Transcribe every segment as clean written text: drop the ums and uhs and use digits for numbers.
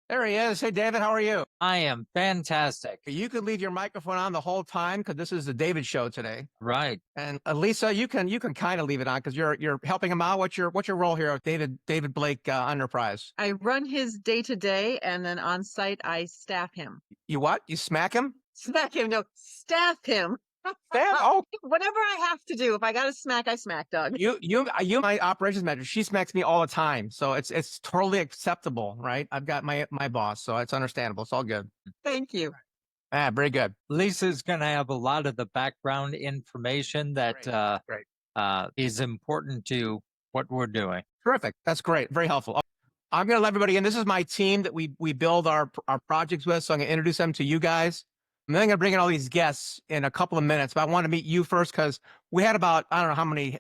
There he is. Hey, David, how are you? I am fantastic. You could leave your microphone on the whole time because this is the David show today. Right. And Lisa, you can kind of leave it on because you're helping him out. What's your role here, at David Blake Enterprise? I run his day to day, and then on site, I staff him. You what? You smack him? Smack him, no, staff him. Sam? Oh, Whatever I have to do. If I got to smack, I smack, Doug. my operations manager. She smacks me all the time, so it's totally acceptable, right? I've got my boss, so it's understandable. It's all good. Thank you. Ah, very good. Lisa's going to have a lot of the background information that Great. is important to what we're doing. Terrific. That's great. Very helpful. I'm going to let everybody in. This is my team that we build our projects with. So I'm going to introduce them to you guys. I'm then going to bring in all these guests in a couple of minutes, but I want to meet you first because we had about, I don't know how many,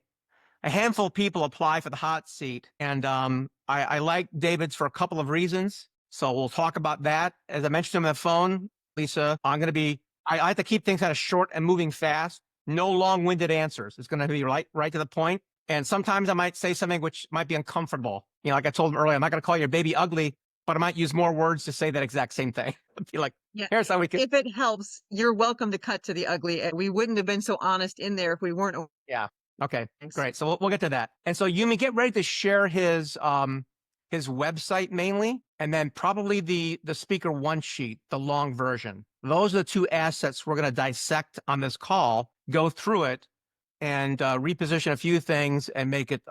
a handful of people apply for the hot seat. And I like David's for a couple of reasons. So we'll talk about that. As I mentioned on the phone, Lisa, I like to keep things kind of short and moving fast. No long-winded answers. It's going to be right to the point. And sometimes I might say something which might be uncomfortable. Like I told him earlier, I'm not going to call your baby ugly, but I might use more words to say that exact same thing. Be like, Yeah. here's how we can. If it helps, you're welcome to cut to the ugly. We wouldn't have been so honest in there if we weren't. Yeah. Okay. Thanks. Great. So we'll get to that. And so Yumi, get ready to share his website mainly, and then probably the speaker one sheet, the long version. Those are the two assets we're going to dissect on this call, go through it, and reposition a few things and make it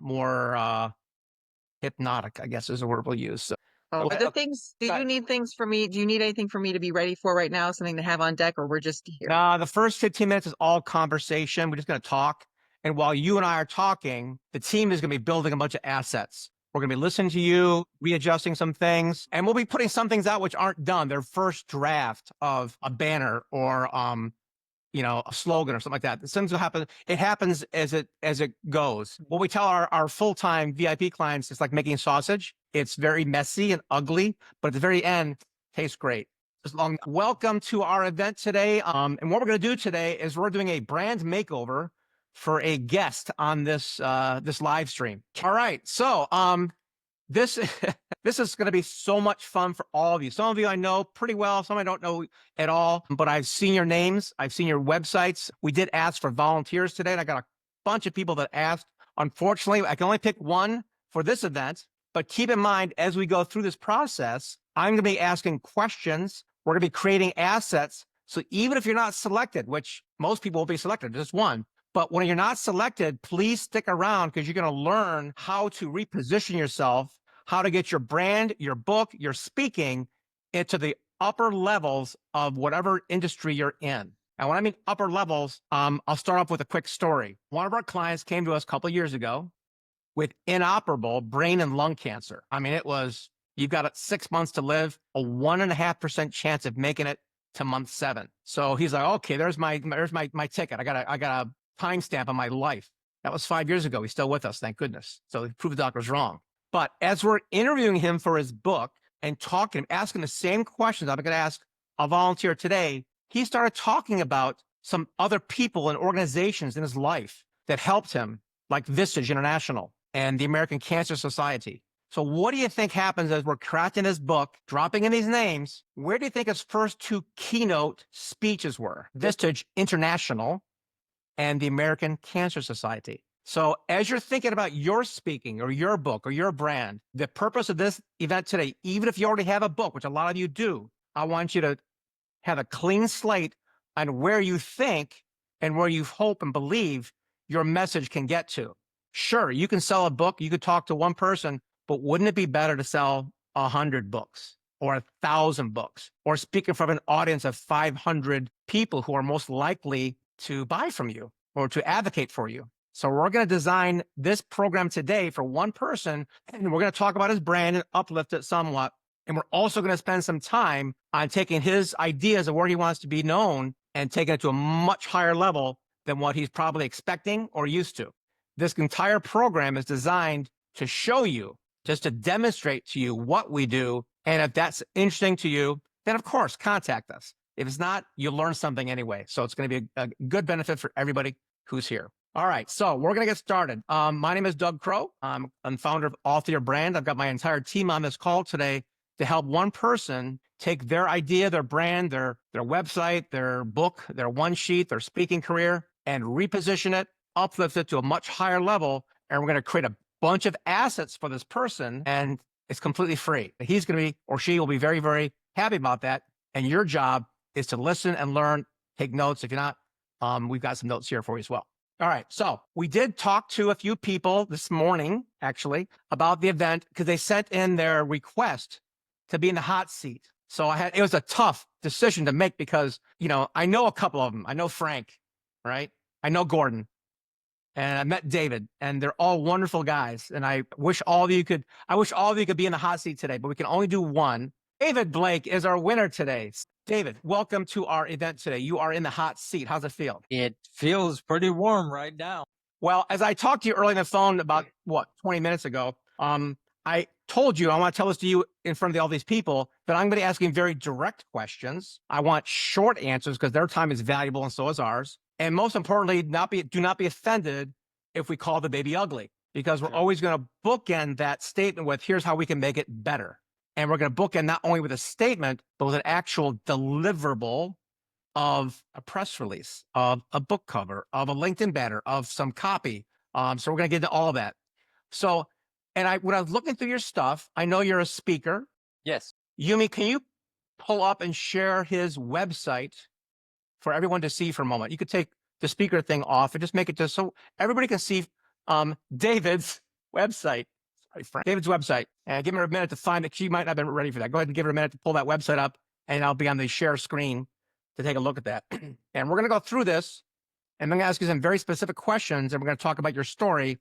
more hypnotic, I guess is the word we'll use. So, Are the things, do you need things for me? Do you need anything for me to be ready for right now? Something to have on deck, or we're just here? the first 15 minutes is all conversation. We're just going to talk. And while you and I are talking, the team is going to be building a bunch of assets. We're going to be listening to you, readjusting some things, and we'll be putting some things out which aren't done. They're first draft of a banner or a slogan or something like that. Things will happen. It happens as it goes. What we tell our full-time VIP clients is like making sausage. It's very messy and ugly, but at the very end, tastes great. Welcome to our event today. And what we're going to do today is we're doing a brand makeover for a guest on this live stream. All right. So this this is going to be so much fun for all of you. Some of you I know pretty well, some I don't know at all, but I've seen your names, I've seen your websites. We did ask for volunteers today, and I got a bunch of people that asked. Unfortunately, I can only pick one for this event, but keep in mind, as we go through this process, I'm going to be asking questions. We're going to be creating assets. So even if you're not selected, which most people will be selected, just one, but when you're not selected, please stick around because you're going to learn how to reposition yourself, how to get your brand, your book, your speaking into the upper levels of whatever industry you're in. And when I mean upper levels, I'll start off with a quick story. One of our clients came to us a couple of years ago with inoperable brain and lung cancer. I mean, you've got 6 months to live, a 1.5% chance of making it to month 7. So he's like, okay, there's my ticket. I got a timestamp on my life. That was 5 years ago. He's still with us, thank goodness. So he proved the doctor was wrong. But as we're interviewing him for his book and talking, asking the same questions I'm going to ask a volunteer today, he started talking about some other people and organizations in his life that helped him, like Vistage International and the American Cancer Society. So what do you think happens as we're crafting his book, dropping in these names? Where do you think his first two keynote speeches were? Vistage International and the American Cancer Society. So as you're thinking about your speaking or your book or your brand, the purpose of this event today, even if you already have a book, which a lot of you do, I want you to have a clean slate on where you think and where you hope and believe your message can get to. Sure, you can sell a book, you could talk to one person, but wouldn't it be better to sell 100 books or 1,000 books or speak in front of an audience of 500 people who are most likely to buy from you or to advocate for you? So we're going to design this program today for one person, and we're going to talk about his brand and uplift it somewhat. And we're also going to spend some time on taking his ideas of where he wants to be known and taking it to a much higher level than what he's probably expecting or used to. This entire program is designed to show you, just to demonstrate to you what we do. And if that's interesting to you, then of course, contact us. If it's not, you'll learn something anyway. So it's going to be a good benefit for everybody who's here. All right, so we're going to get started. My name is Doug Crow. I'm founder of Author Your Brand. I've got my entire team on this call today to help one person take their idea, their brand, their website, their book, their one sheet, their speaking career, and reposition it, uplift it to a much higher level. And we're going to create a bunch of assets for this person, and it's completely free. He's going to be, or she will be very, very happy about that. And your job is to listen and learn, take notes. If you're not, we've got some notes here for you as well. All right. So we did talk to a few people this morning, actually, about the event because they sent in their request to be in the hot seat. So it was a tough decision to make because, I know a couple of them. I know Frank, right? I know Gordon, and I met David, and they're all wonderful guys. And I wish all of you could be in the hot seat today, but we can only do one. David Blake is our winner today. David, welcome to our event today. You are in the hot seat. How's it feel? It feels pretty warm right now. Well, as I talked to you early on the phone about 20 minutes ago, I told you, I want to tell this to you in front of all these people, that I'm going to be asking very direct questions. I want short answers because their time is valuable and so is ours. And most importantly, do not be offended if we call the baby ugly, because we're always going to bookend that statement with, here's how we can make it better. And we're going to bookend not only with a statement, but with an actual deliverable of a press release, of a book cover, of a LinkedIn banner, of some copy. So we're going to get into all of that. So, when I was looking through your stuff, I know you're a speaker. Yes. Yumi, can you pull up and share his website for everyone to see for a moment? You could take the speaker thing off and just make it just so everybody can see David's website. Sorry, Frank. David's website. And give her a minute to find it. She might not have been ready for that. Go ahead and give her a minute to pull that website up, and I'll be on the share screen to take a look at that. And we're going to go through this, and I'm going to ask you some very specific questions, and we're going to talk about your story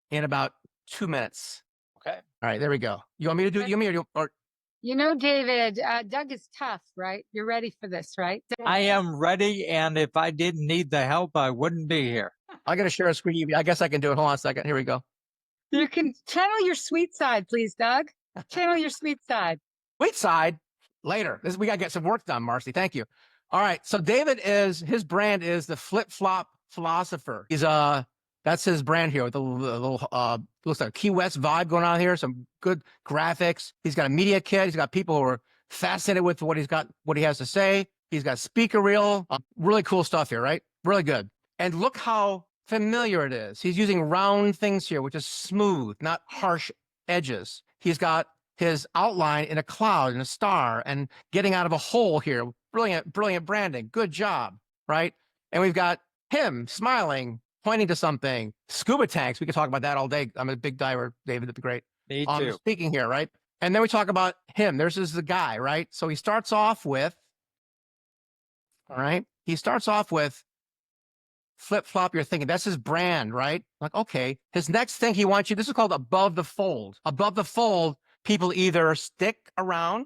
in about 2 minutes. Okay. All right, there we go. You want me to do it, Yumi, or David, Doug is tough, right? You're ready for this, right? I am ready, and if I didn't need the help, I wouldn't be here. I got to share a screen. I guess I can do it. Hold on a second. Here we go. You can channel your sweet side, please, Doug. Channel your sweet side. Sweet side later. We got to get some work done, Marcy. Thank you. All right. So David his brand is the flip-flop philosopher. That's his brand here with the little, looks like a Key West vibe going on here. Some good graphics. He's got a media kit. He's got people who are fascinated with what he has to say. He's got speaker reel, really cool stuff here, right? Really good. And look how familiar it is. He's using round things here, which is smooth, not harsh edges. He's got his outline in a cloud and a star and getting out of a hole here. Brilliant, brilliant branding. Good job, right? And we've got him smiling, pointing to something. Scuba tanks. We could talk about that all day. I'm a big diver, David. That'd be great. Me too. Speaking here, right? And then we talk about him. There's the guy, right? So he starts off with, all right? He starts off with flip-flop your thinking. That's his brand, right? Like, okay. His next thing he wants you, this is called above the fold. Above the fold, people either stick around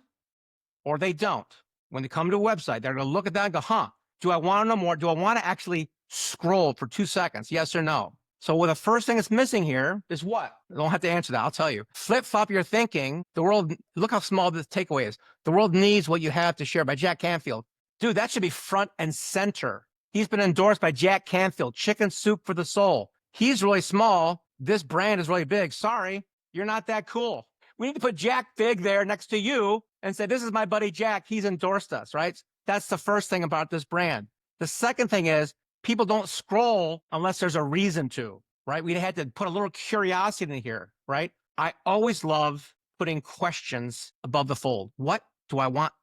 or they don't. When they come to a website, they're going to look at that and go, do I want to know more? Do I want to actually scroll for 2 seconds? Yes or no? So the first thing that's missing here is what? I don't have to answer that. I'll tell you. Flip-flop your thinking. The world, look how small this takeaway is. The world needs what you have to share, by Jack Canfield. Dude, that should be front and center. He's been endorsed by Jack Canfield, Chicken Soup for the Soul. He's really small. This brand is really big. Sorry, you're not that cool. We need to put Jack Big there next to you and say, this is my buddy Jack. He's endorsed us, right? That's the first thing about this brand. The second thing is people don't scroll unless there's a reason to, right? We had to put a little curiosity in here, right? I always love putting questions above the fold. What do I want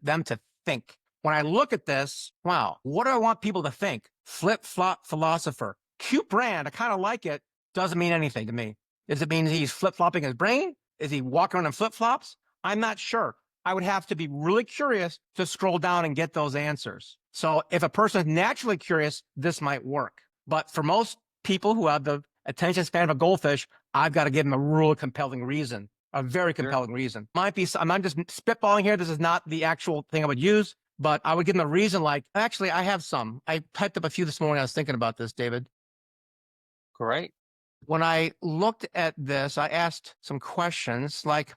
them to think? When I look at this, wow, what do I want people to think? Flip-flop philosopher. Cute brand. I kind of like it. Doesn't mean anything to me. Does it mean he's flip-flopping his brain? Is he walking around in flip-flops? I'm not sure. I would have to be really curious to scroll down and get those answers. So if a person is naturally curious, this might work. But for most people who have the attention span of a goldfish, I've got to give them a really compelling reason, a very compelling reason. I'm just spitballing here. This is not the actual thing I would use. But I would give them a reason like, actually, I have some. I typed up a few this morning. I was thinking about this, David. Great. When I looked at this, I asked some questions like,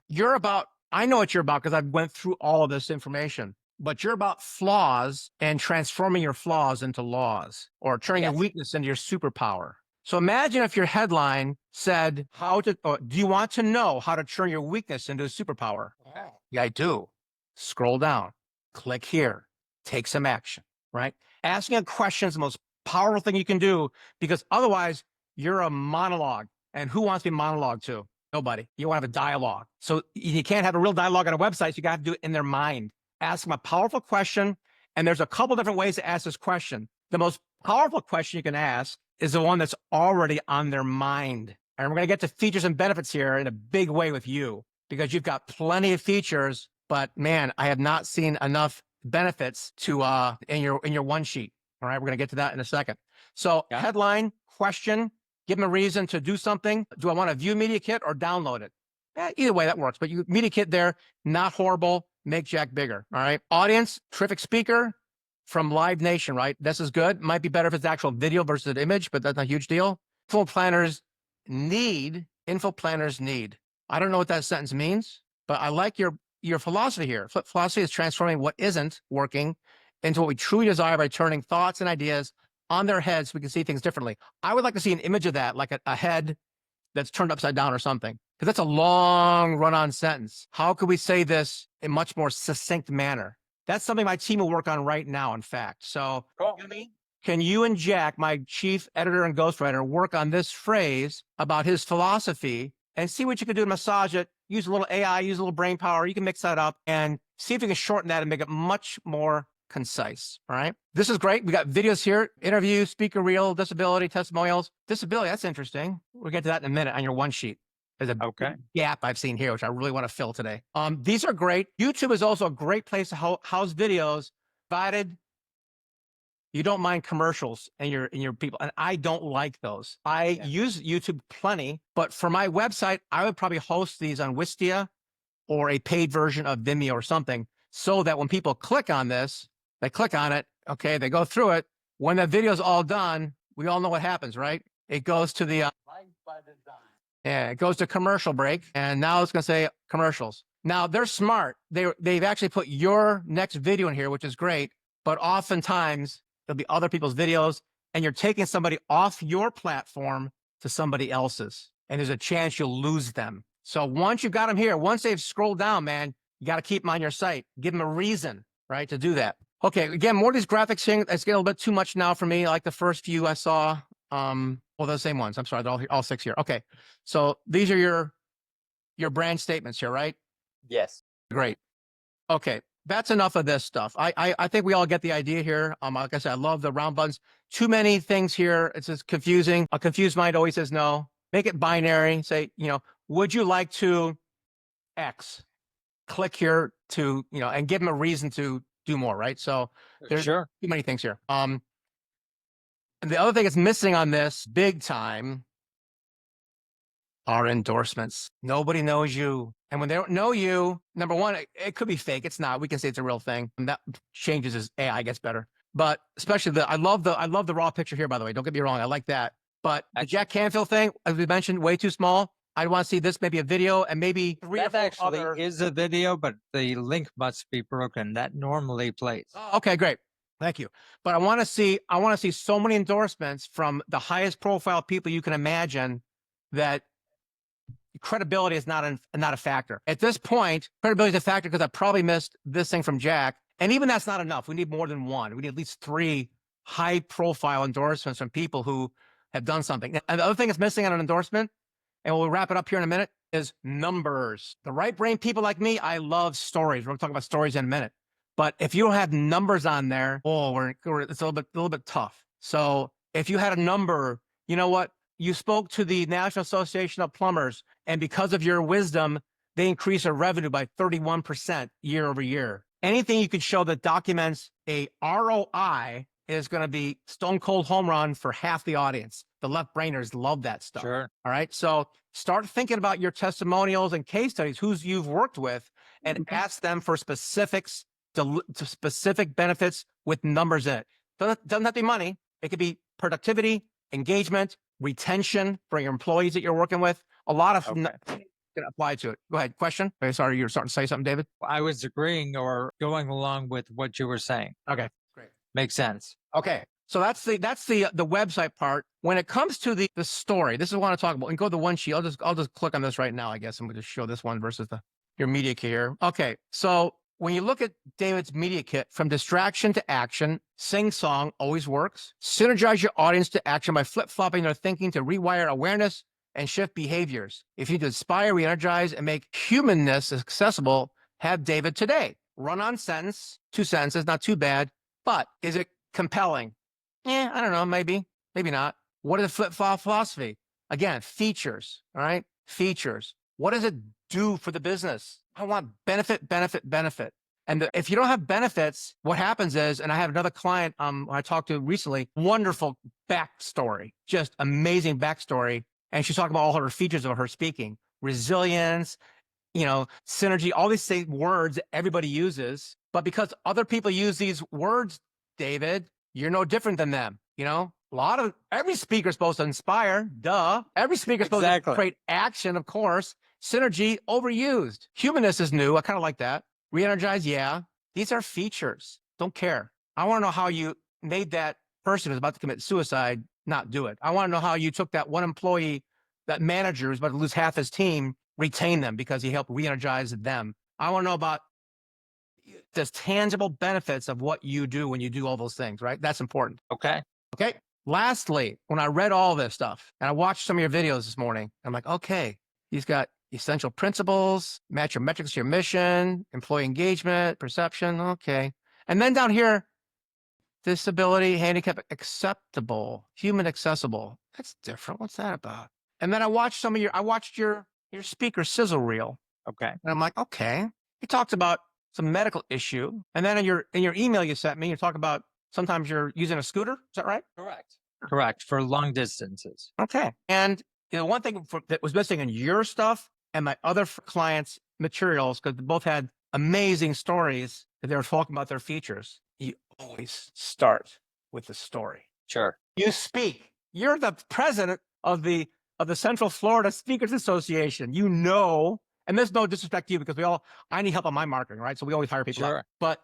I know what you're about because I went through all of this information, but you're about flaws and transforming your flaws into laws or turning your weakness into your superpower. So imagine if your headline said, do you want to know how to turn your weakness into a superpower? Yeah, I do. Scroll down, click here, take some action, right? Asking a question is the most powerful thing you can do, because otherwise you're a monologue. And who wants to be monologued to? Nobody. You want to have a dialogue. So you can't have a real dialogue on a website. So you got to do it in their mind. Ask them a powerful question. And there's a couple different ways to ask this question. The most powerful question you can ask is the one that's already on their mind. And we're going to get to features and benefits here in a big way with you, because you've got plenty of features, but man, I have not seen enough benefits to in your one sheet. All right, we're going to get to that in a second. So headline, question, give them a reason to do something. Do I want to view Media Kit or download it? Either way, that works. But you Media Kit there, not horrible. Make Jack bigger. All right. Audience, terrific speaker from Live Nation, right? This is good. Might be better if it's actual video versus an image, but that's not a huge deal. Info planners need. I don't know what that sentence means, but I like your philosophy here. Philosophy is transforming what isn't working into what we truly desire by turning thoughts and ideas on their heads so we can see things differently. I would like to see an image of that, like a head that's turned upside down or something, because that's a long run-on sentence. How could we say this in much more succinct manner? That's something my team will work on right now, in fact. So can you and Jack, my chief editor and ghostwriter, work on this phrase about his philosophy and see what you can do to massage it? Use a little AI, use a little brain power. You can mix that up and see if you can shorten that and make it much more concise. All right. This is great. We got videos here, interview, speaker reel, disability, testimonials. Disability, that's interesting. We'll get to that in a minute on your one sheet. There's a big gap I've seen here, which I really want to fill today. These are great. YouTube is also a great place to house videos, provided you don't mind commercials and your people. And I don't like those. I use YouTube plenty, but for my website, I would probably host these on Wistia or a paid version of Vimeo or something, so that when people click on this, they click on it, okay, they go through it. When the video's all done, we all know what happens, right? It goes to the it goes to commercial break, and now it's going to say commercials. Now they're smart. They've actually put your next video in here, which is great. But oftentimes there'll be other people's videos, and you're taking somebody off your platform to somebody else's, and there's a chance you'll lose them. So once you've got them here, once they've scrolled down, man, you got to keep them on your site. Give them a reason, right, to do that. Okay, again, more of these graphics things. It's getting a little bit too much now for me. Like the first few I saw. Well, the same ones. I'm sorry, they're all six here. Okay, so these are your brand statements here, right? Yes. Great. Okay, that's enough of this stuff. I think we all get the idea here. Like I said, I love the round buttons. Too many things here. It's just confusing. A confused mind always says no. Make it binary. Say, would you like to X? Click here to, and give them a reason to do more, right? So there's too many things here. And the other thing that's missing on this big time are endorsements. Nobody knows you. And when they don't know you, number one, it could be fake. It's not. We can say it's a real thing. And that changes as AI gets better. But especially I love the raw picture here, by the way. Don't get me wrong. I like that. But the Jack Canfield thing, as we mentioned, way too small. I want to see this, maybe a video, and maybe three or four actually is a video, but the link must be broken. That normally plays. Oh, okay, great. Thank you. But I want to see so many endorsements from the highest profile people you can imagine that credibility is not a factor. At this point, credibility is a factor because I probably missed this thing from Jack. And even that's not enough. We need more than one. We need at least 3 high profile endorsements from people who have done something. And the other thing that's missing on an endorsement, and we'll wrap it up here in a minute, is numbers. The right brain people like me, I love stories. We're going to talk about stories in a minute. But if you don't have numbers on there, it's a little bit tough. So if you had a number, you know what? You spoke to the National Association of Plumbers, and because of your wisdom, they increase their revenue by 31% year over year. Anything you could show that documents a ROI is going to be stone cold home run for half the audience. The left brainers love that stuff. Sure. All right. So start thinking about your testimonials and case studies, who's you've worked with, and ask them for specifics, to specific benefits with numbers in it. Doesn't have to be money. It could be productivity, engagement, retention for your employees that you're working with. A lot of can apply to it. Go ahead. Question? Sorry, you were starting to say something, David? I was agreeing or going along with what you were saying. Okay, great. Makes sense. Okay. So that's the website part. When it comes to the story, this is what I want to talk about. And go to the one sheet. I'll just click on this right now. I guess I'm going to show this one versus your media kit here. Okay, so when you look at David's media kit, from distraction to action, sing song always works. Synergize your audience to action by flip flopping their thinking to rewire awareness and shift behaviors. If you need to inspire, re-energize, and make humanness accessible, have David today. Run on sentence, 2 sentences, not too bad. But is it compelling? I don't know, maybe not. What is a flip-flop philosophy? Again, features, all right? Features. What does it do for the business? I want benefit, benefit, benefit. And if you don't have benefits, what happens is, and I have another client I talked to recently, wonderful backstory, just amazing backstory. And she's talking about all her features of her speaking, resilience, synergy, all these same words that everybody uses. But because other people use these words, David, you're no different than them. Every speaker is supposed to inspire, duh. Every speaker is supposed to create action, of course. Synergy, overused. Humanness is new. I kind of like that. Re-energize, yeah. These are features. Don't care. I want to know how you made that person who's about to commit suicide not do it. I want to know how you took that one employee, that manager who's about to lose half his team, retain them because he helped re-energize them. I want to know about the tangible benefits of what you do when you do all those things, right? That's important. Okay. Lastly, when I read all this stuff and I watched some of your videos this morning, I'm like, okay, he's got essential principles, match your metrics to your mission, employee engagement, perception. Okay. And then down here, disability, handicap, acceptable, human accessible. That's different. What's that about? And then I watched your speaker sizzle reel. Okay. And I'm like, okay. He talks about some medical issue. And then in your email you sent me, you talk about sometimes you're using a scooter. Is that right? Correct. For long distances. Okay. And one thing that was missing in your stuff and my other clients' materials, because they both had amazing stories that they were talking about their features. You always start with the story. Sure. You speak. You're the president of the Central Florida Speakers Association. And there's no disrespect to you because I need help on my marketing, right? So we always hire people. Sure. Up. But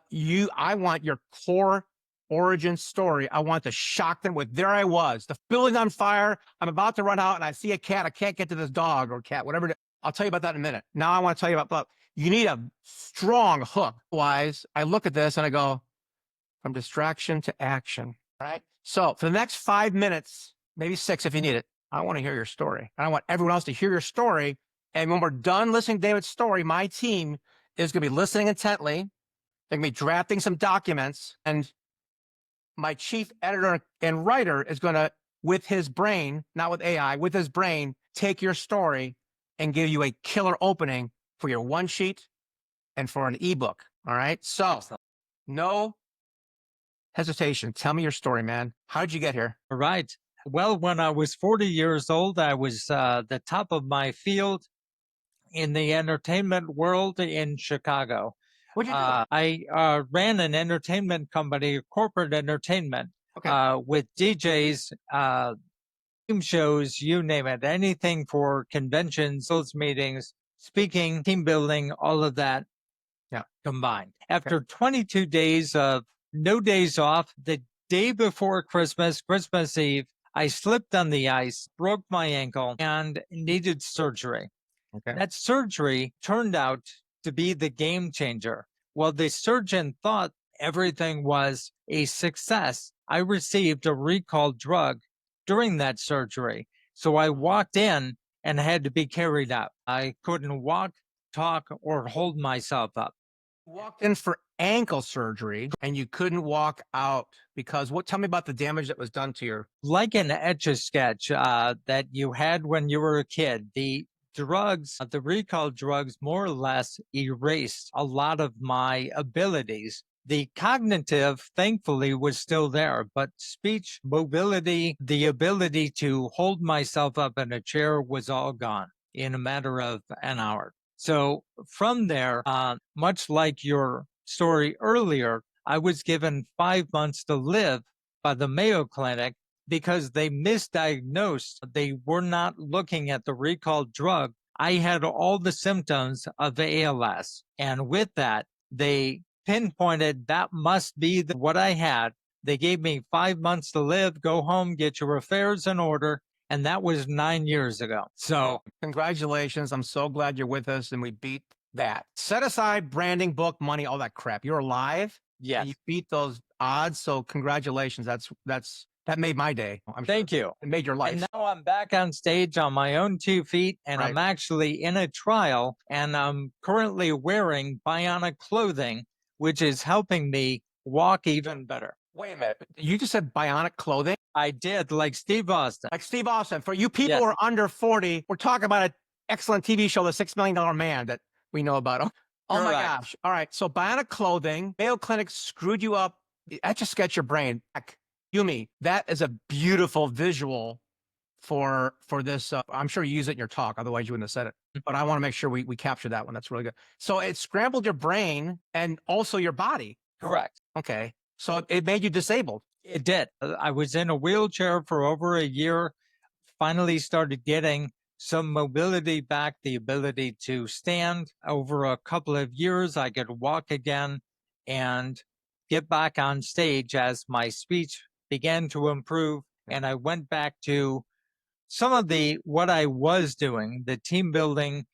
I want your core origin story. I want to shock them with, there I was, the building's on fire. I'm about to run out and I see a cat. I can't get to this dog or cat, whatever. I'll tell you about that in a minute. Now I want to tell you about, you need a strong hook. Otherwise, I look at this and I go, from distraction to action, right? So for the next 5 minutes, maybe 6 if you need it, I want to hear your story. I want everyone else to hear your story. And when we're done listening to David's story, my team is going to be listening intently. They're going to be drafting some documents. And my chief editor and writer is going to, with his brain, not with AI, with his brain, take your story and give you a killer opening for your one sheet and for an ebook. All right. So no hesitation. Tell me your story, man. How did you get here? All right. Well, when I was 40 years old, I was the top of my field in the entertainment world in Chicago. What'd you do? I ran an entertainment company, corporate entertainment, with DJs, team shows, you name it, anything for conventions, those meetings, speaking, team building, all of that combined. After 22 days of no days off, the day before Christmas Eve, I slipped on the ice, broke my ankle, and needed surgery. Okay. That surgery turned out to be the game changer. Well, the surgeon thought everything was a success. I received a recall drug during that surgery. So I walked in and had to be carried up. I couldn't walk, talk, or hold myself up. You walked in for ankle surgery and you couldn't walk out because tell me about the damage that was done to your... Like an Etch-a-Sketch that you had when you were a kid. The drugs, the recall drugs, more or less erased a lot of my abilities. The cognitive, thankfully, was still there, but speech, mobility, the ability to hold myself up in a chair was all gone in a matter of an hour. So from there, much like your story earlier, I was given 5 months to live by the Mayo Clinic because they misdiagnosed. They were not looking at the recalled drug. I had all the symptoms of ALS. And with that, they pinpointed that must be what I had. They gave me 5 months to live, go home, get your affairs in order. And that was 9 years ago. So Congratulations. I'm so glad you're with us and we beat that. Set aside branding, book, money, all that crap. You're alive and yes, you beat those odds. So congratulations. That made my day. I'm sure thank you. it made your And life. now I'm back on stage on my own 2 feet, and I'm Right. actually in a trial, and I'm currently wearing bionic clothing, which is helping me walk even better. Wait a minute. You just said bionic clothing? I did, like Steve Austin. Like Steve Austin. For you people Yes. who are under 40, we're talking about an excellent TV show, The $6 Million Man, that we know about. Oh my Correct. gosh. All right. So bionic clothing, Mayo Clinic screwed you up. That just gets your brain. Heck, Yumi, that is a beautiful visual for this. I'm sure you use it in your talk. Otherwise, you wouldn't have said it. But I want to make sure we capture that one. That's really good. So it scrambled your brain and also your body. Correct. Okay. So it made you disabled. It did. I was in a wheelchair for over a year, finally started getting some mobility back, the ability to stand. Over a couple of years, I could walk again and get back on stage as my speech began to improve. And I went back to some of what I was doing, the team building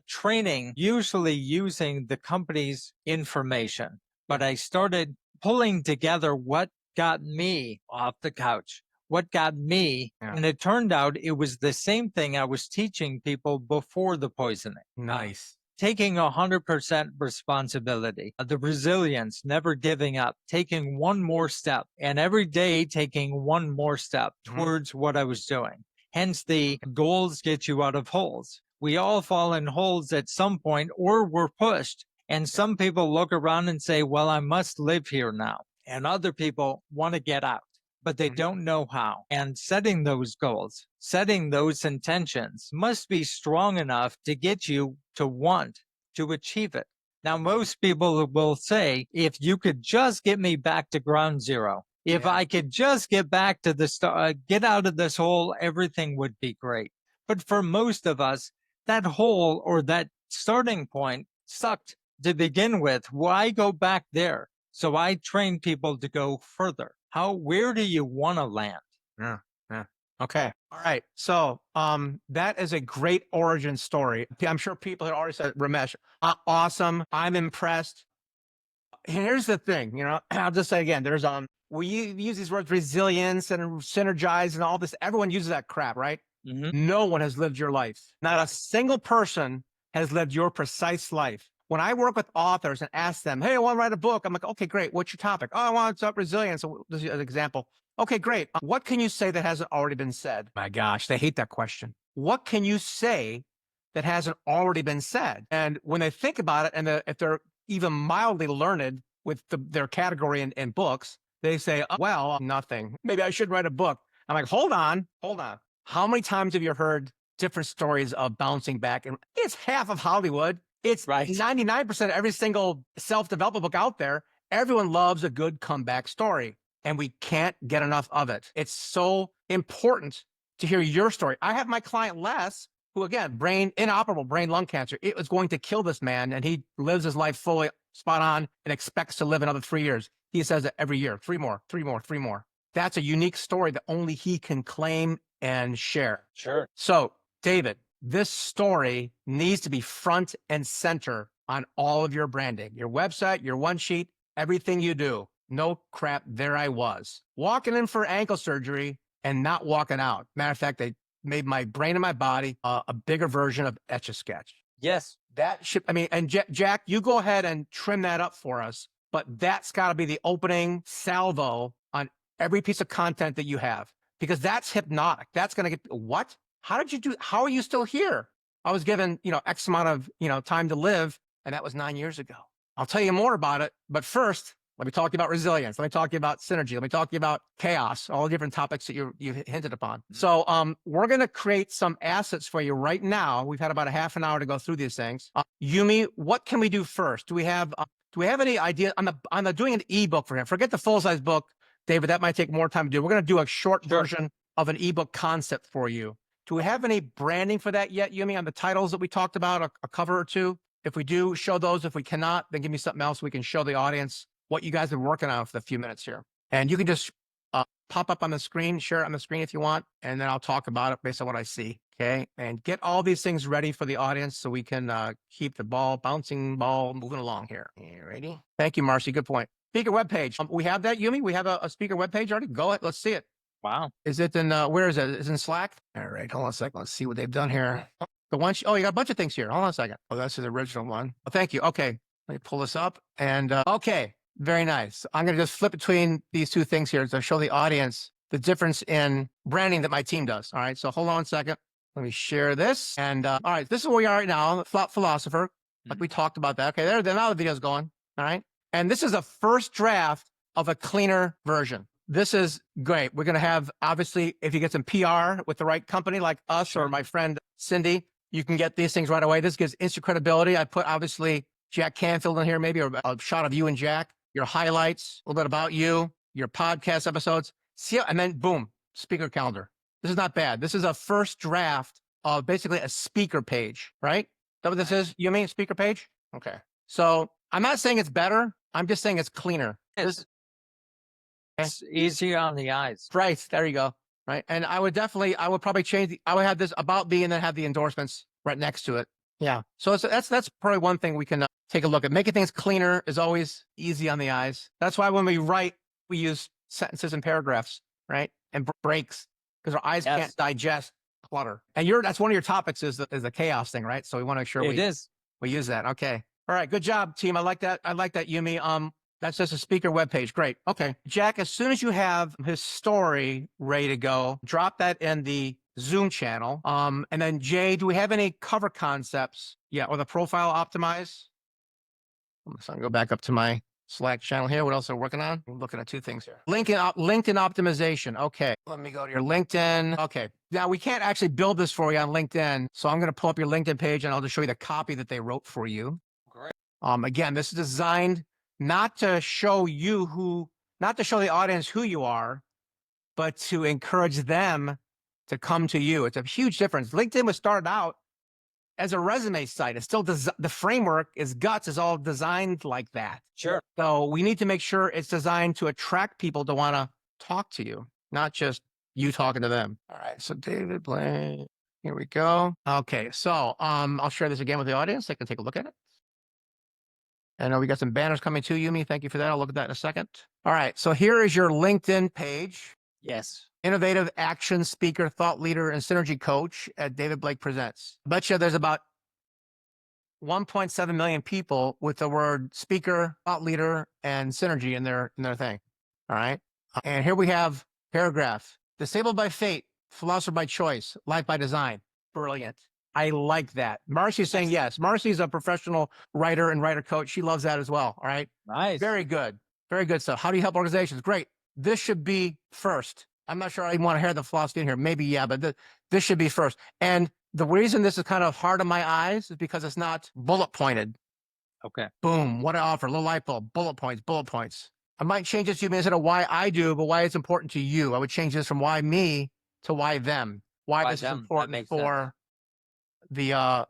training, usually using the company's information. But I started pulling together what got me off the couch, what got me. Yeah. And it turned out it was the same thing I was teaching people before the poisoning. Nice. Taking 100% responsibility, the resilience, never giving up, taking one more step, and every day taking one more step towards what I was doing. Hence, the goals get you out of holes. We all fall in holes at some point, or we're pushed. And some people look around and say, well, I must live here now. And other people want to get out, but they don't know how. And setting those goals, setting those intentions must be strong enough to get you to want to achieve it. Now, most people will say, if you could just get me back to ground zero, if I could just get back to the start, get out of this hole, everything would be great. But for most of us, that hole or that starting point sucked to begin with. Why go back there? So I train people to go further. Where do you want to land? Yeah. Okay. All right. So that is a great origin story. I'm sure people had already said, Ramesh, awesome. I'm impressed. Here's the thing, I'll just say again, there's we use these words resilience and synergize and all this. Everyone uses that crap, right? No one has lived your life. Not a single person has lived your precise life. When I work with authors and ask them, hey, I want to write a book. I'm like, okay, great. What's your topic? Oh, I want to talk resilience. So this is an example. Okay, great. What can you say that hasn't already been said? My gosh, they hate that question. What can you say that hasn't already been said? And when they think about it, and if they're even mildly learned with their category in books, they say, oh, well, nothing. Maybe I should write a book. I'm like, hold on. How many times have you heard different stories of bouncing back? And it's half of Hollywood. It's Right. 99% of every single self-development book out there. Everyone loves a good comeback story, and we can't get enough of it. It's so important to hear your story. I have my client Les, who again, inoperable brain lung cancer. It was going to kill this man, and he lives his life fully spot on and expects to live another 3 years. He says it every year, 3 more. That's a unique story that only he can claim and share. Sure. So, David, this story needs to be front and center on all of your branding, your website, your one sheet, everything you do. No crap, there I was. Walking in for ankle surgery and not walking out. Matter of fact, they made my brain and my body a bigger version of Etch-a-Sketch. Yes. That should, and Jack, you go ahead and trim that up for us, but that's got to be the opening salvo on every piece of content that you have, because that's hypnotic. That's going to get, what? How are you still here? I was given, X amount of, time to live, and that was 9 years ago. I'll tell you more about it, but first, let me talk to you about resilience. Let me talk to you about synergy. Let me talk to you about chaos, all the different topics that you hinted upon. So we're going to create some assets for you right now. We've had about a half an hour to go through these things. Yumi, what can we do first? Do we have any idea on the doing an ebook for him? Forget the full-size book, David. That might take more time to do. We're going to do a short version of an ebook concept for you. Do we have any branding for that yet, Yumi, on the titles that we talked about, a cover or two? If we do, show those. If we cannot, then give me something else we can show the audience what you guys have been working on for the few minutes here. And you can just pop up on the screen, share it on the screen if you want, and then I'll talk about it based on what I see. Okay. And get all these things ready for the audience so we can keep the bouncing ball moving along here. You ready? Thank you, Marcy. Good point. Speaker webpage. We have that, Yumi? We have a speaker webpage already? Go ahead. Let's see it. Wow. Is it in, where is it? Is it in Slack? All right. Hold on a second. Let's see what they've done here. The one, oh, you got a bunch of things here. Hold on a second. Oh, that's the original one. Oh, thank you. Okay. Let me pull this up. And okay. Very nice. I'm going to just flip between these two things here to show the audience the difference in branding that my team does. All right. So hold on a second. Let me share this. And all right, this is where we are right now. Flop Philosopher. Like we talked about that. Okay. There, now the video's going. All right. And this is a first draft of a cleaner version. This is great. We're going to have, obviously, if you get some PR with the right company like us or my friend Cindy, you can get these things right away. This gives instant credibility. I put, obviously, Jack Canfield in here, maybe or a shot of you and Jack, your highlights, a little bit about you, your podcast episodes. See, and then boom, speaker calendar. This is not bad. This is a first draft of basically a speaker page, right? Is that what this is? You mean speaker page? Okay. So I'm not saying it's better. I'm just saying it's cleaner. It's easier on the eyes. Right. There you go. Right. And I would probably change I would have this about me and then have the endorsements right next to it. Yeah. So that's probably one thing we can take a look at. Making things cleaner is always easy on the eyes. That's why when we write, we use sentences and paragraphs, right? And breaks because our eyes can't digest clutter. And that's one of your topics is the chaos thing, right? So we want to make sure we use that. Okay. All right. Good job, team. I like that. Yumi. That's just a speaker webpage. Great. Okay. Jack, as soon as you have his story ready to go, drop that in the Zoom channel. And then Jay, do we have any cover concepts? Yeah. Or the profile optimize? So I'll go back up to my Slack channel here. What else are we working on? I'm looking at two things here. LinkedIn optimization. Okay. Let me go to your LinkedIn. Okay. Now we can't actually build this for you on LinkedIn. So I'm going to pull up your LinkedIn page and I'll just show you the copy that they wrote for you. Great. Again, this is designed not to show the audience who you are, but to encourage them to come to you. It's a huge difference. LinkedIn was started out as a resume site. It's still the framework is all designed like that. Sure. So we need to make sure it's designed to attract people to want to talk to you, not just you talking to them. All right. So David Blaine, here we go. Okay. So I'll share this again with the audience. They can take a look at it. I know we got some banners coming to Yumi. Thank you for that. I'll look at that in a second. All right. So here is your LinkedIn page. Yes. Innovative action speaker, thought leader, and synergy coach at David Blake Presents. I bet you there's about 1.7 million people with the word speaker, thought leader, and synergy in their thing. All right. And here we have paragraph. Disabled by fate, philosopher by choice, life by design. Brilliant. I like that. Marcy's saying yes. Marcy's a professional writer and writer coach. She loves that as well. All right. Nice. Very good. Very good stuff. How do you help organizations? Great. This should be first. I'm not sure I even want to hear the philosophy in here. Maybe, yeah, but this should be first. And the reason this is kind of hard on my eyes is because it's not bullet pointed. Okay. Boom. What I offer. Little light bulb. Bullet points. I might change this to you instead of why I do, but why it's important to you. I would change this from why me to why them. Why this is important for the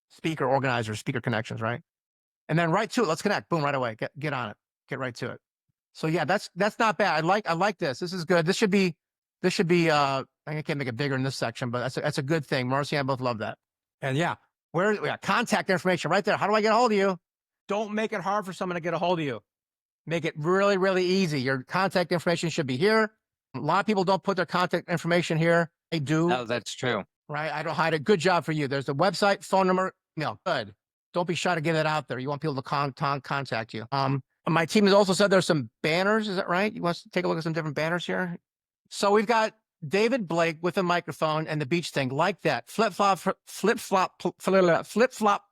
speaker organizers, speaker connections, right? And then right to it. Let's connect. Boom, right away. Get on it. Get right to it. So yeah, that's not bad. I like this. This is good. This should be I can't make it bigger in this section, but that's a good thing. Marcy and I both love that. And yeah, contact information right there. How do I get a hold of you? Don't make it hard for someone to get a hold of you. Make it really, really easy. Your contact information should be here. A lot of people don't put their contact information here. They do. No, that's true. Right? I don't hide it. Good job for you. There's the website, phone number, email. Good. Don't be shy to get it out there. You want people to contact you. My team has also said there's some banners. Is that right? You want to take a look at some different banners here? So we've got David Blake with a microphone and the beach thing like that. Flip flop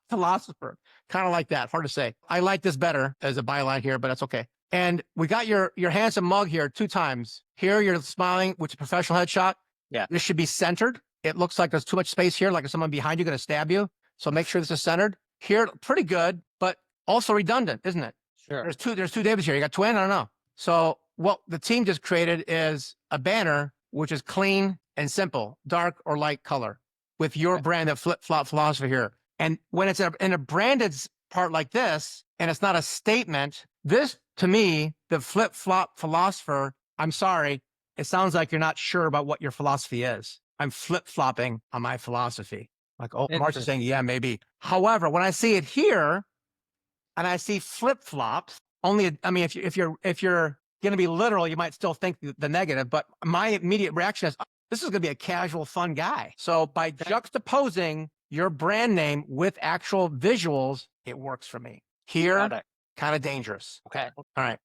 philosopher. Kind of like that. Hard to say. I like this better as a byline here, but that's okay. And we got your handsome mug here 2 times. Here you're smiling with a professional headshot. Yeah. This should be centered. It looks like there's too much space here, like if someone behind you going to stab you. So make sure this is centered. Here, pretty good, but also redundant, isn't it? Sure. There's two Davids here. You got twin? I don't know. So what the team just created is a banner, which is clean and simple, dark or light color with your brand of flip-flop philosophy here. And when it's in a branded part like this, and it's not a statement, This, to me, the flip-flop philosopher, I'm sorry, it sounds like you're not sure about what your philosophy is. I'm flip-flopping on my philosophy. Like, oh, Mark's is saying, yeah, maybe. However, when I see it here and I see flip-flops, I mean, if you're going to be literal, you might still think the negative, but my immediate reaction is, this is going to be a casual, fun guy. So by juxtaposing your brand name with actual visuals, it works for me. Here, kind of dangerous. Okay. All right.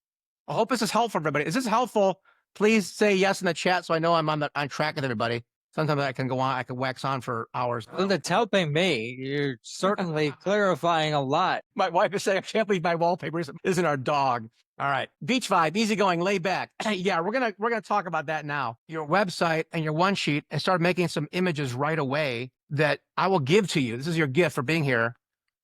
I hope this is helpful, everybody. Is this helpful? Please say yes in the chat so I know I'm on track with everybody. Sometimes I can wax on for hours. Well, it's helping me. You're certainly clarifying a lot. My wife is saying, I can't believe my wallpaper isn't our dog. All right. Beach vibe, easygoing, laid back. Yeah, we're gonna talk about that now. Your website and your one sheet, and start making some images right away that I will give to you. This is your gift for being here.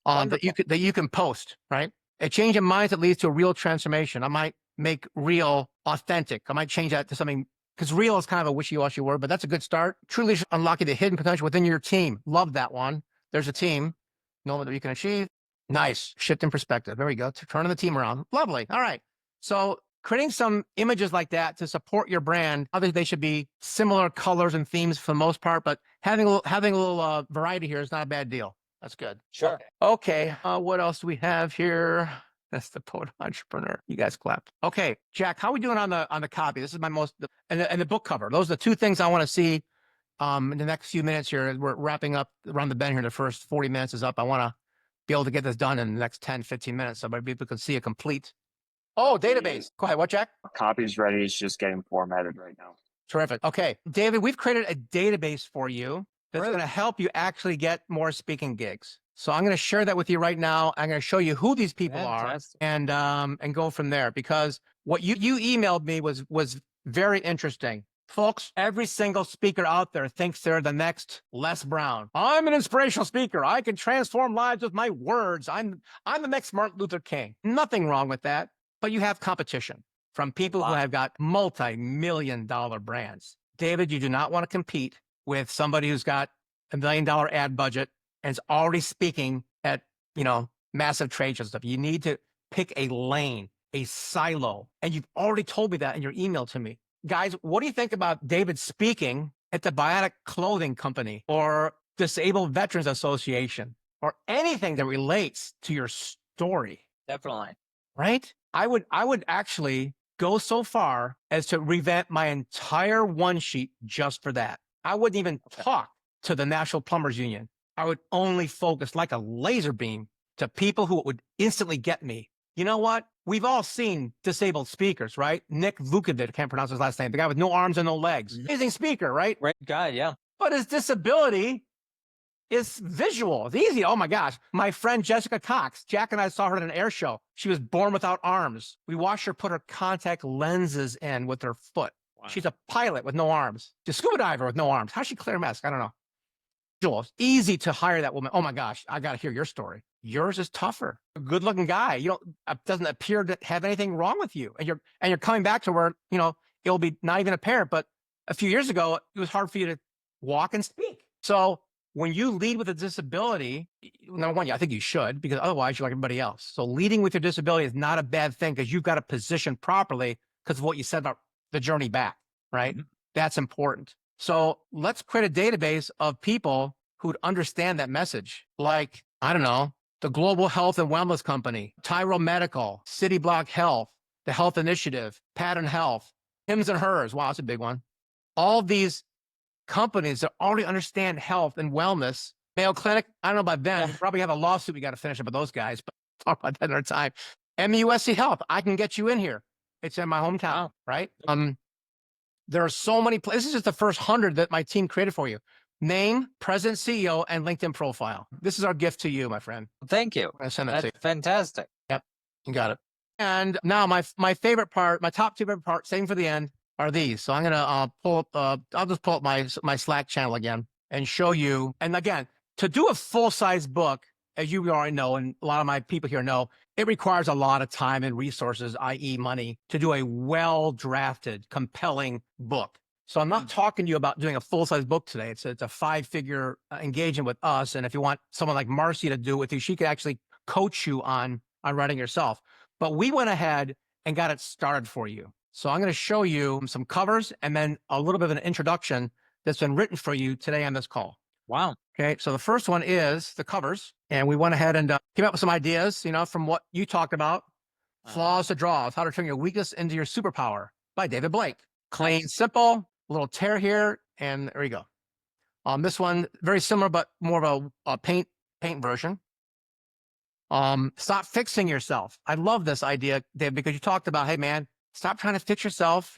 That you can post, right? A change in mindset leads to a real transformation. I might make real authentic. I might change that to something, because real is kind of a wishy-washy word, but that's a good start. Truly unlocking the hidden potential within your team. Love that one. There's a team. Know what you can achieve. Nice. Shift in perspective. There we go. Turning the team around. Lovely. All right. So creating some images like that to support your brand. Obviously, they should be similar colors and themes for the most part, but having a little variety here is not a bad deal. That's good. Sure. Okay. What else do we have here? That's the poet entrepreneur. You guys clap. Okay, Jack, how are we doing on the copy? This is my and the book cover. Those are the two things I want to see in the next few minutes here. We're wrapping up around the bend here. The first 40 minutes is up. I want to be able to get this done in the next 10, 15 minutes so people can see a complete. Oh, database. Go ahead. What, Jack? Copy's ready. It's just getting formatted right now. Terrific. Okay, David, we've created a database for you that's going to help you actually get more speaking gigs. So I'm going to share that with you right now. I'm going to show you who these people are and go from there, because what you emailed me was very interesting. Folks, every single speaker out there thinks they're the next Les Brown. I'm an inspirational speaker. I can transform lives with my words. I'm the next Martin Luther King. Nothing wrong with that, but you have competition from people who have got multi-million-dollar brands. David, you do not want to compete with somebody who's got $1 million ad budget and is already speaking at, massive trade shows and stuff. You need to pick a lane, a silo. And you've already told me that in your email to me. Guys, what do you think about David speaking at the Biotic Clothing Company or Disabled Veterans Association or anything that relates to your story? Definitely. Right? I would actually go so far as to revamp my entire one sheet just for that. I wouldn't even talk to the National Plumbers Union. I would only focus like a laser beam to people who would instantly get me. You know what? We've all seen disabled speakers, right? Nick Vukovic, I can't pronounce his last name, the guy with no arms and no legs. Amazing speaker, right? Great guy, yeah. But his disability is visual. It's easy. Oh my gosh. My friend Jessica Cox, Jack and I saw her at an air show. She was born without arms. We watched her put her contact lenses in with her foot. Wow. She's a pilot with no arms. She's a scuba diver with no arms. How's she clear a mask? I don't know. It's easy to hire that woman. Oh my gosh, I got to hear your story. Yours is tougher. A good-looking guy. Doesn't appear to have anything wrong with you, and you're coming back to where it'll be not even apparent. But a few years ago, it was hard for you to walk and speak. So when you lead with a disability, number one, I think you should, because otherwise you're like everybody else. So leading with your disability is not a bad thing, because you've got to position properly because of what you said about the journey back, right? Mm-hmm. That's important. So let's create a database of people who'd understand that message. Like, I don't know, the Global Health and Wellness Company, Tyro Medical, City Block Health, the Health Initiative, Pattern Health, Hims and Hers. Wow, that's a big one. All these companies that already understand health and wellness. Mayo Clinic, I don't know about them. We probably have a lawsuit we got to finish up with those guys, but talk about that another time. MUSC Health, I can get you in here. It's in my hometown, right? There are so many places. This is just the first 100 that my team created for you. Name, president, CEO, and LinkedIn profile. This is our gift to you, my friend. Thank you. I send it to you. Fantastic. Yep, you got it. And now my favorite part, my top two favorite parts, saving for the end, are these. So I'm gonna pull up. I'll just pull up my Slack channel again and show you. And again, to do a full-size book, as you already know, and a lot of my people here know, it requires a lot of time and resources, i.e. money, to do a well-drafted, compelling book. So I'm not talking to you about doing a full-size book today. It's a 5-figure engagement with us. And if you want someone like Marcy to do it with you, she could actually coach you on writing yourself. but we went ahead and got it started for you. So I'm going to show you some covers and then a little bit of an introduction that's been written for you today on this call. Wow. Okay, so the first one is the covers, and we went ahead and came up with some ideas, from what you talked about. Flaws to Draws, How to Turn Your Weakness into Your Superpower by David Blake. Clean, simple, a little tear here, and there you go. This one, very similar, but more of a paint version. Stop fixing yourself. I love this idea, Dave, because you talked about, hey man, stop trying to fix yourself,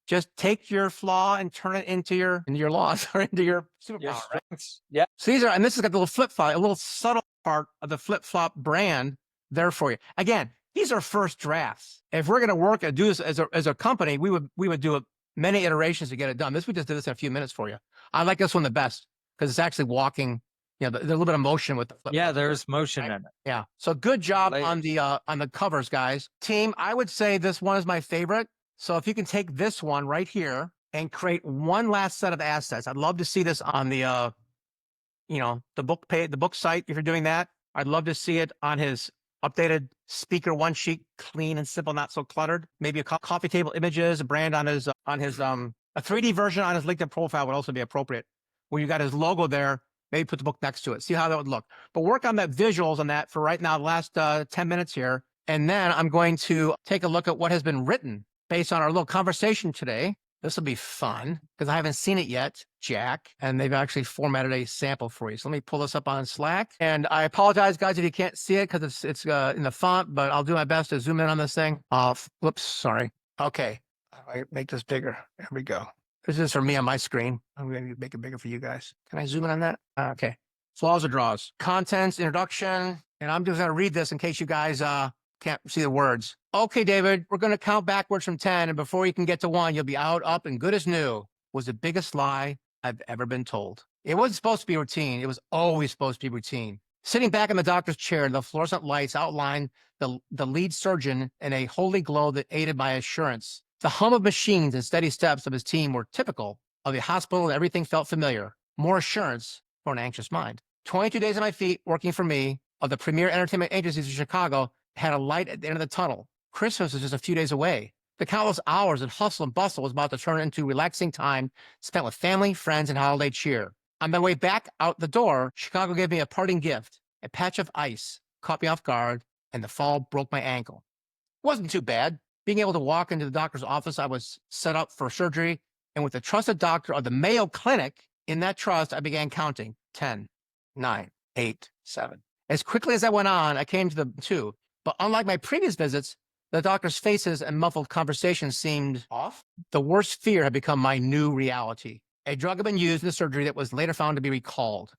just take your flaw and turn it into your loss or into your superpower. Right? Yeah. So these are, and this has got the little flip-flop, a little subtle part of the flip-flop brand there for you. Again, these are first drafts. If we're going to work and do this as a company, we would do it many iterations to get it done. We just did this in a few minutes for you. I like this one the best because it's actually walking. There's a little bit of motion with the flip. Yeah, there's motion right? in it. Yeah. So good job Layers. on the covers, guys. Team, I would say this one is my favorite. So if you can take this one right here and create one last set of assets, I'd love to see this on the the book page, the book site. If you're doing that, I'd love to see it on his updated speaker one sheet, clean and simple, not so cluttered. Maybe a coffee table images, a brand on his a 3D version on his LinkedIn profile would also be appropriate. Where you got his logo there, maybe put the book next to it. See how that would look. But work on that visuals on that for right now, the last 10 minutes here. And then I'm going to take a look at what has been written based on our little conversation today. This will be fun because I haven't seen it yet, Jack, and they've actually formatted a sample for you. So let me pull this up on Slack. And I apologize, guys, if you can't see it because it's in the font, but I'll do my best to zoom in on this thing. Whoops, sorry. Okay, I make this bigger. There we go. This is for me on my screen. I'm going to make it bigger for you guys. Can I zoom in on that? Okay. Flaws or Draws. Contents, introduction, and I'm just going to read this in case you guys can't see the words. Okay, David, we're going to count backwards from 10, and before you can get to 1, you'll be out, up, and good as new. Was the biggest lie I've ever been told. It wasn't supposed to be routine. It was always supposed to be routine. Sitting back in the doctor's chair, the fluorescent lights outlined the lead surgeon in a holy glow that aided my assurance. The hum of machines and steady steps of his team were typical of the hospital, and everything felt familiar. More assurance for an anxious mind. 22 days on my feet, working for me, of the premier entertainment agencies in Chicago, had a light at the end of the tunnel. Christmas was just a few days away. The countless hours of hustle and bustle was about to turn into relaxing time spent with family, friends, and holiday cheer. On my way back out the door, Chicago gave me a parting gift. A patch of ice caught me off guard, and the fall broke my ankle. It wasn't too bad. Being able to walk into the doctor's office, I was set up for surgery, and with the trusted doctor of the Mayo Clinic, in that trust, I began counting 10, 9, 8, 7. As quickly as I went on, I came to the 2. But unlike my previous visits, the doctor's faces and muffled conversations seemed off. The worst fear had become my new reality. A drug had been used in the surgery that was later found to be recalled.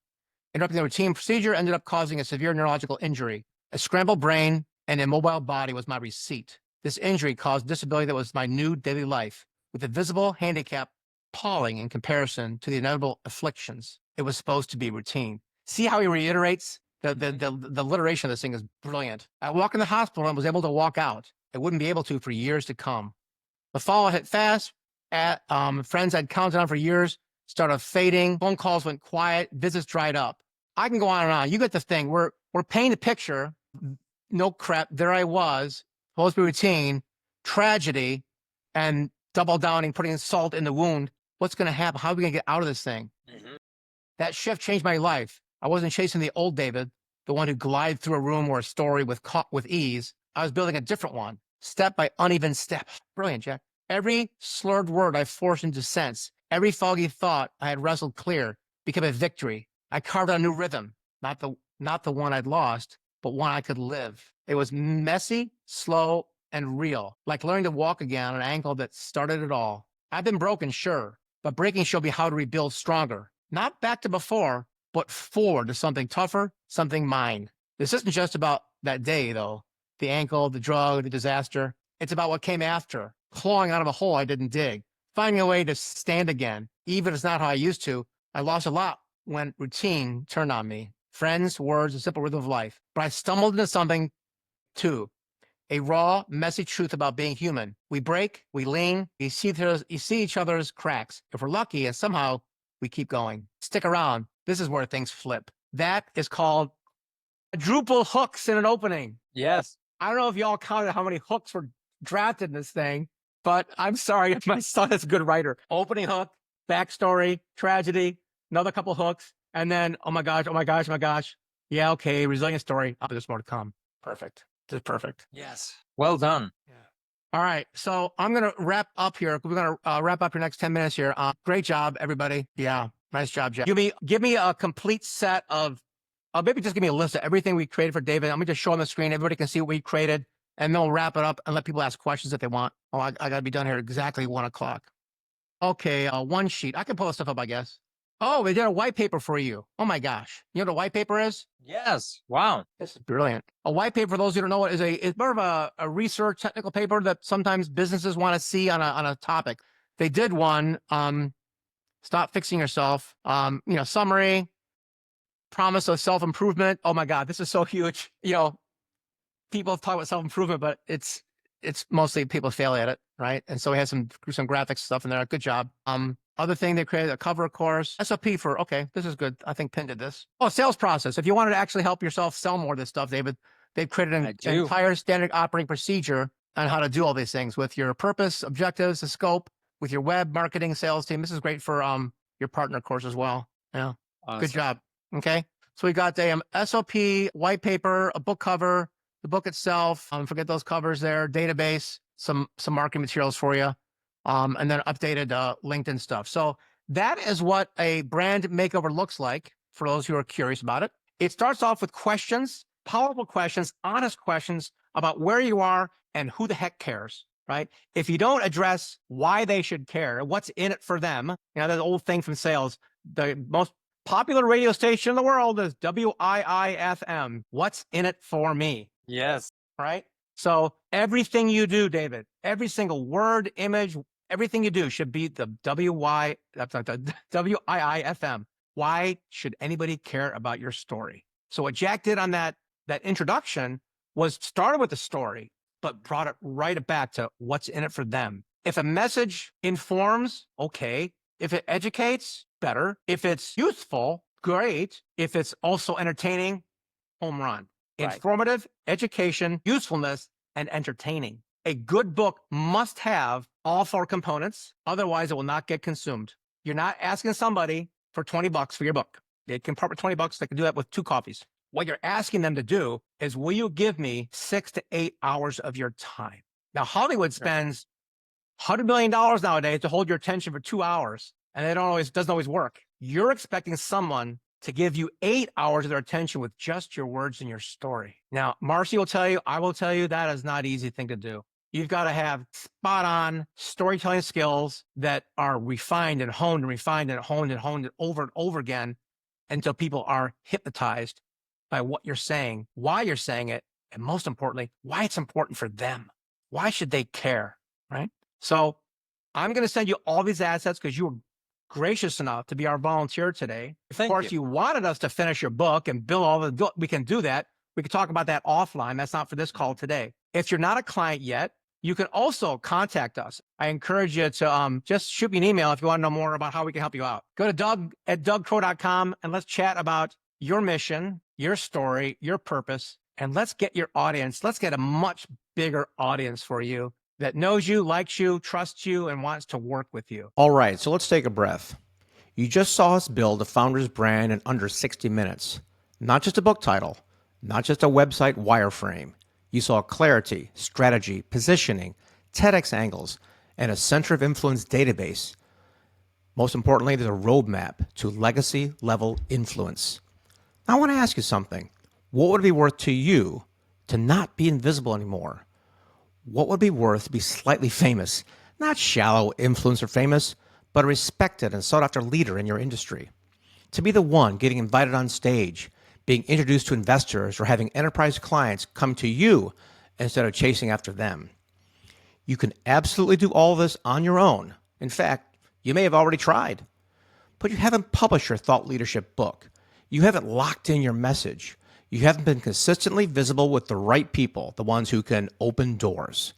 Interrupting the routine procedure ended up causing a severe neurological injury. A scrambled brain and immobile body was my receipt. This injury caused disability that was my new daily life, with a visible handicap appalling in comparison to the inevitable afflictions. It was supposed to be routine. See how he reiterates? The alliteration of this thing is brilliant. I walked in the hospital and was able to walk out. I wouldn't be able to for years to come. The fall hit fast. Friends I'd counted on for years started fading. Phone calls went quiet. Visits dried up. I can go on and on. You get the thing. We're painting a picture. No crap. There I was, supposed to be routine, tragedy, and double downing, putting salt in the wound. What's going to happen? How are we going to get out of this thing? Mm-hmm. That shift changed my life. I wasn't chasing the old David, the one who glided through a room or a story with ease. I was building a different one, step by uneven step. Brilliant, Jack. Every slurred word I forced into sense, every foggy thought I had wrestled clear, became a victory. I carved out a new rhythm, not the one I'd lost, but one I could live. It was messy, slow, and real, like learning to walk again on an ankle that started it all. I've been broken, sure, but breaking showed me how to rebuild stronger. Not back to before, but forward to something tougher, something mine. This isn't just about that day, though. The ankle, the drug, the disaster. It's about what came after, clawing out of a hole I didn't dig, finding a way to stand again. Even if it's not how I used to, I lost a lot when routine turned on me. Friends, words, a simple rhythm of life. But I stumbled into something, too. A raw, messy truth about being human. We break, we lean, you see each other's cracks. If we're lucky, and somehow we keep going. Stick around. This is where things flip. That is called quadruple hooks in an opening. Yes. I don't know if y'all counted how many hooks were drafted in this thing, but I'm sorry. My son is a good writer. Opening hook, backstory, tragedy, another couple hooks. And then, oh my gosh, oh my gosh, oh my gosh. Yeah, okay, resilient story. Oh, there's more to come. Perfect. Just perfect. Yes. Well done. Yeah. All right. So I'm going to wrap up here. We're going to wrap up your next 10 minutes here. Great job, everybody. Yeah. Nice job, Jeff. Give me a complete set of, maybe just give me a list of everything we created for David. Let me just show on the screen. Everybody can see what we created, and then we'll wrap it up and let people ask questions if they want. Oh, I got to be done here exactly 1 o'clock. Okay. One sheet. I can pull this stuff up, I guess. Oh, we did a white paper for you. Oh my gosh. You know what a white paper is? Yes. Wow. This is brilliant. A white paper, for those who don't know, is more of a research technical paper that sometimes businesses want to see on a topic. They did one, stop fixing yourself, summary, promise of self-improvement. Oh my God, this is so huge. People talk about self-improvement, but it's mostly people fail at it, right? And so we had some graphics stuff in there. Good job. Other thing, they created a cover course, SOP for, okay, this is good. I think Penn did this. Oh, sales process. If you wanted to actually help yourself sell more of this stuff, David, they've created an entire standard operating procedure on how to do all these things with your purpose, objectives, the scope, with your web marketing sales team. This is great for your partner course as well. Yeah. Awesome. Good job. Okay. So we got the SOP, white paper, a book cover, the book itself, forget those covers there, database, some marketing materials for you, and then updated LinkedIn stuff. So that is what a brand makeover looks like for those who are curious about it. It starts off with questions, powerful questions, honest questions about where you are and who the heck cares, right? If you don't address why they should care, what's in it for them, that old thing from sales, the most popular radio station in the world is WIIFM. What's in it for me? Yes. Right? So everything you do, David, every single word, image, everything you do should be the WIIFM. Why should anybody care about your story? So what Jack did on that introduction was started with the story, but brought it right back to what's in it for them. If a message informs, okay. If it educates, better. If it's useful, great. If it's also entertaining, home run. Right. Informative, education, usefulness, and entertaining. A good book must have all 4 components. Otherwise, it will not get consumed. You're not asking somebody for $20 for your book. They can part with $20. They can do that with 2 coffees. What you're asking them to do is, will you give me 6 to 8 hours of your time? Now, Hollywood spends $100 million nowadays to hold your attention for 2 hours, and it doesn't always work. You're expecting someone to give you 8 hours of their attention with just your words and your story. Now, Marcy will tell you, I will tell you, that is not an easy thing to do. You've got to have spot on storytelling skills that are refined and honed and refined and honed and honed over and over again until people are hypnotized by what you're saying, why you're saying it, and most importantly, why it's important for them. Why should they care, right? So I'm going to send you all these assets because you were gracious enough to be our volunteer today. Of course, you wanted us to finish your book and build all the, we can do that. We can talk about that offline. That's not for this call today. If you're not a client yet, you can also contact us. I encourage you to just shoot me an email if you want to know more about how we can help you out. Go to doug@dougcrow.com and let's chat about your mission, your story, your purpose, and let's get your audience. Let's get a much bigger audience for you that knows you, likes you, trusts you, and wants to work with you. All right, so let's take a breath. You just saw us build a founder's brand in under 60 minutes. Not just a book title, not just a website wireframe. You saw clarity, strategy, positioning, TEDx angles, and a center of influence database. Most importantly, there's a roadmap to legacy-level influence. Now, I want to ask you something. What would it be worth to you to not be invisible anymore? What would it be worth to be slightly famous? Not shallow influencer famous, but a respected and sought-after leader in your industry. To be the one getting invited on stage, being introduced to investors, or having enterprise clients come to you instead of chasing after them. You can absolutely do all this on your own. In fact, you may have already tried. But you haven't published your thought leadership book. You haven't locked in your message. You haven't been consistently visible with the right people, the ones who can open doors.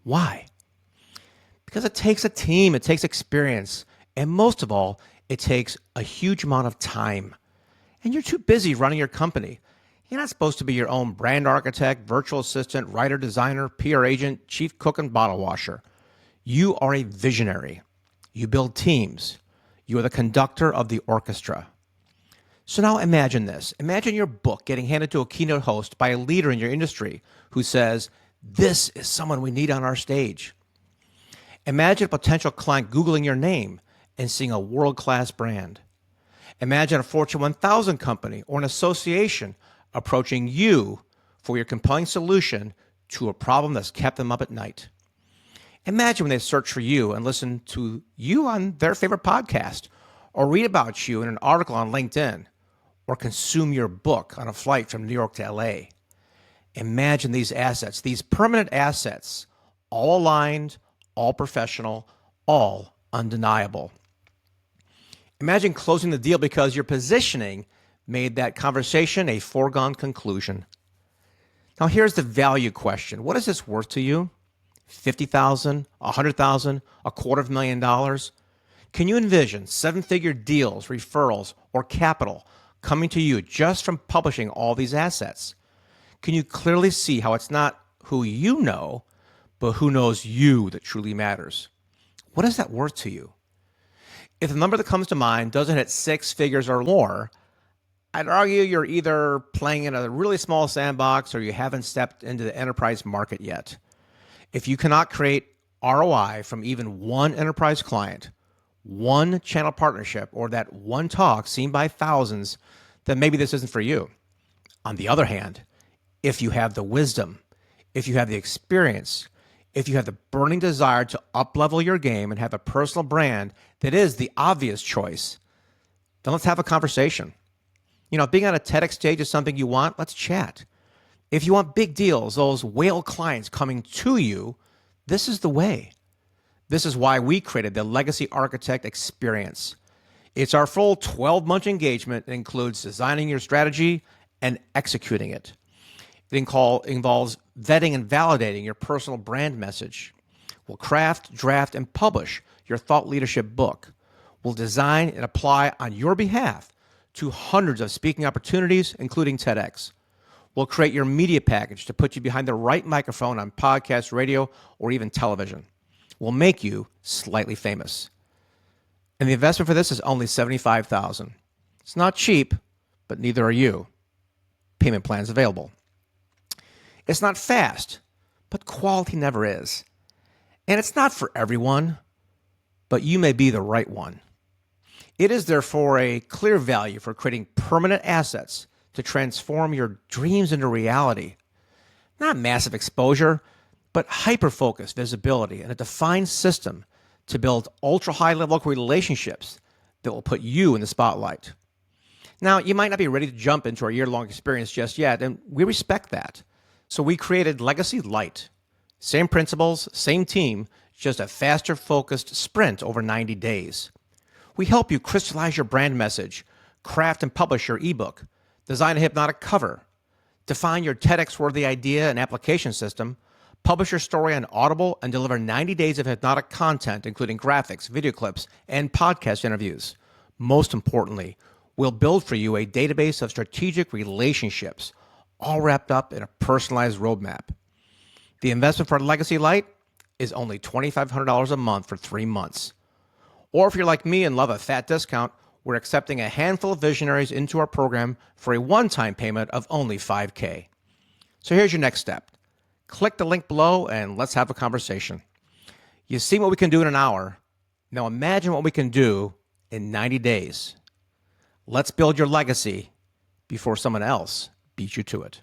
Why? Because it takes a team, it takes experience, and most of all, it takes a huge amount of time. And you're too busy running your company. You're not supposed to be your own brand architect, virtual assistant, writer, designer, PR agent, chief cook, and bottle washer. You are a visionary. You build teams. You are the conductor of the orchestra. So now imagine this. Imagine your book getting handed to a keynote host by a leader in your industry who says, "This is someone we need on our stage." Imagine a potential client Googling your name and seeing a world-class brand. Imagine a Fortune 1000 company or an association approaching you for your compelling solution to a problem that's kept them up at night. Imagine when they search for you and listen to you on their favorite podcast, or read about you in an article on LinkedIn, or consume your book on a flight from New York to LA. Imagine these assets, these permanent assets, all aligned, all professional, all undeniable. Imagine closing the deal because your positioning made that conversation a foregone conclusion. Now here's the value question. What is this worth to you? $50,000, $100,000, $250,000? Can you envision seven-figure deals, referrals, or capital coming to you just from publishing all these assets? Can you clearly see how it's not who you know, but who knows you that truly matters? What is that worth to you? If the number that comes to mind doesn't hit six figures or more, I'd argue you're either playing in a really small sandbox or you haven't stepped into the enterprise market yet. If you cannot create ROI from even one enterprise client, one channel partnership, or that one talk seen by thousands, then maybe this isn't for you. On the other hand, if you have the wisdom, if you have the experience, if you have the burning desire to up-level your game and have a personal brand that is the obvious choice, then let's have a conversation. You know, being on a TEDx stage is something you want, let's chat. If you want big deals, those whale clients coming to you, this is the way. This is why we created the Legacy Architect Experience. It's our full 12-month engagement that includes designing your strategy and executing it. It involves vetting and validating your personal brand message. We'll craft, draft, and publish your thought leadership book. We'll design and apply on your behalf to hundreds of speaking opportunities, including TEDx. We'll create your media package to put you behind the right microphone on podcast, radio, or even television. We'll make you slightly famous. And the investment for this is only $75,000. It's not cheap, but neither are you. Payment plans available. It's not fast, but quality never is. And it's not for everyone, but you may be the right one. It is therefore a clear value for creating permanent assets to transform your dreams into reality. Not massive exposure, but hyper-focused visibility and a defined system to build ultra-high level relationships that will put you in the spotlight. Now, you might not be ready to jump into our year-long experience just yet, and we respect that. So we created Legacy Light. Same principles, same team, just a faster focused sprint over 90 days. We help you crystallize your brand message, craft and publish your ebook, design a hypnotic cover, define your TEDx-worthy idea and application system, publish your story on Audible, and deliver 90 days of hypnotic content, including graphics, video clips, and podcast interviews. Most importantly, we'll build for you a database of strategic relationships, all wrapped up in a personalized roadmap. The investment for Legacy Light is only $2,500 a month for 3 months. Or if you're like me and love a fat discount, we're accepting a handful of visionaries into our program for a one-time payment of only $5,000. So here's your next step. Click the link below and let's have a conversation. You see what we can do in an hour. Now imagine what we can do in 90 days. Let's build your legacy before someone else beats you to it.